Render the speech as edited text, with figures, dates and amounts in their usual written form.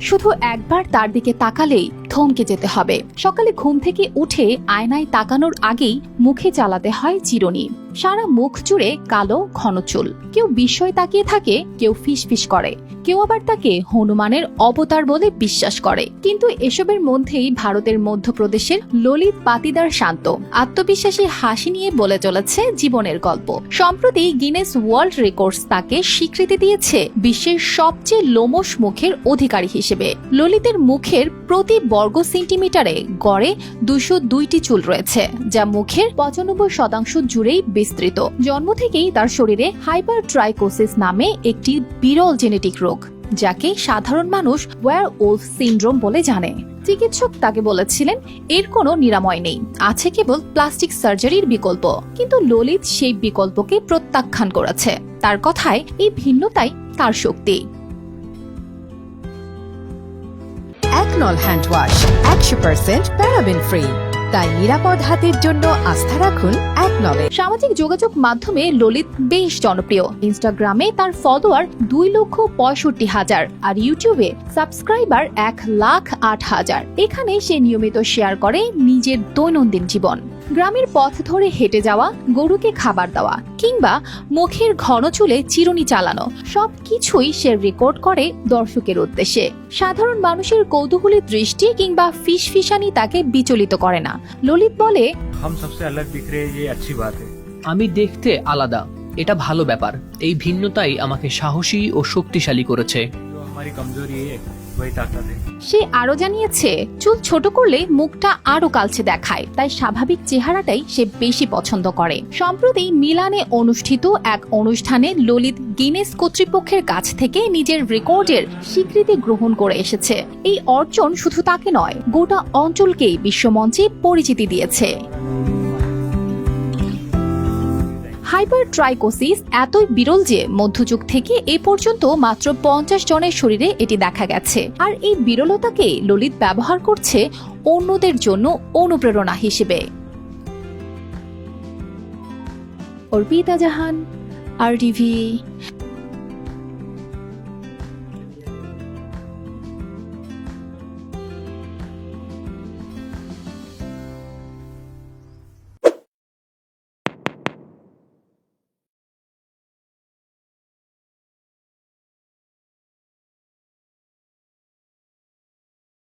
শুধু একবার তার দিকে তাকালেই থমকে যেতে হবে। সকালে ঘুম থেকে উঠে আয়নায় তাকানোর আগেই মুখে চালাতে হয় চিরুনি। সারা মুখ জুড়ে কালো ঘন চুল। কেউ বিস্ময় তাকিয়ে থাকে, কেউ ফিসফিস করে, কেউ আবার তাকে হনুমানের অবতার বলে বিশ্বাস করে। কিন্তু এসবের মধ্যেই ভারতের মধ্যপ্রদেশের ললিত পাতিদার শান্ত আত্মবিশ্বাসী হাসি নিয়ে বলে চলেছে জীবনের গল্প। সম্প্রতি গিনেস ওয়ার্ল্ড রেকর্ডস তাকে স্বীকৃতি দিয়েছে বিশ্বের সবচেয়ে লোমশ মুখের অধিকারী হিসেবে। ললিতের মুখের প্রতি বর্গ সেন্টিমিটারে গড়ে 202টি চুল রয়েছে, যা মুখের 95% জুড়েই বিস্তৃত। জন্ম থেকেই তার শরীরে হাইপারট্রাইকোসিস নামে একটি বিরল জেনেটিক রোগ, যাকে সাধারণ মানুষ ওয়্যারউলফ সিনড্রোম বলে জানে। চিকিৎসক তাকে বলেছিলেন এর কোনো নিরাময় নেই, আছে কেবল প্লাস্টিক সার্জারির বিকল্প। কিন্তু ললিত সেই বিকল্পকে প্রত্যাখ্যান করেছে। তার কথায় এই ভিন্নতাই তার শক্তি। একনল হ্যান্ড ওয়াশ 100% প্যারাবেন ফ্রি, তাই নিরাপদ হাতের জন্য আস্থা রাখুন একনলে। সামাজিক যোগাযোগ মাধ্যমে ললিত বেশ জনপ্রিয়। ইনস্টাগ্রামে তার ফলোয়ার 2,65,000 আর ইউটিউবে সাবস্ক্রাইবার 1,08,000। এখানে সে নিয়মিত শেয়ার করে নিজের দৈনন্দিন জীবন। গ্রামের পথ ধরে হেঁটে যাওয়া, গরুকে খাবার দেওয়া, কিংবা মুখের ঘন চুলে চিরুনি চালানো, সবকিছুই সে রেকর্ড করে দর্শকের উদ্দেশ্যে। সাধারণ মানুষের কৌতূহলী দৃষ্টি কিংবা ফিসফিসানি তাকে বিচলিত করে না। ললিত বলে, আমি দেখতে আলাদা, এটা ভালো ব্যাপার। এই ভিন্নতাই আমাকে সাহসী ও শক্তিশালী করেছে। সে আরো জানিয়েছে, চুল ছোট করলে মুখটা আরো কালচে দেখায়, তাই স্বাভাবিক চেহারাটাই সে বেশি পছন্দ করে। সম্প্রতি মিলানে অনুষ্ঠিত এক অনুষ্ঠানে ললিত গিনেস কর্তৃপক্ষের কাছ থেকে নিজের রেকর্ডের স্বীকৃতি গ্রহণ করে এসেছে। এই অর্জন শুধু তাকে নয়, গোটা অঞ্চলকেই বিশ্বমঞ্চে পরিচিতি দিয়েছে। হাইপারট্রাইকোসিস এতই বিরল যে মধ্যযুগ থেকে এ পর্যন্ত মাত্র 50 জনের শরীরে এটি দেখা গেছে। আর এই বিরলতাকে ললিত ব্যবহার করছে অন্যদের জন্য অনুপ্রেরণা হিসেবে। অর্পিতা জাহান, RTV।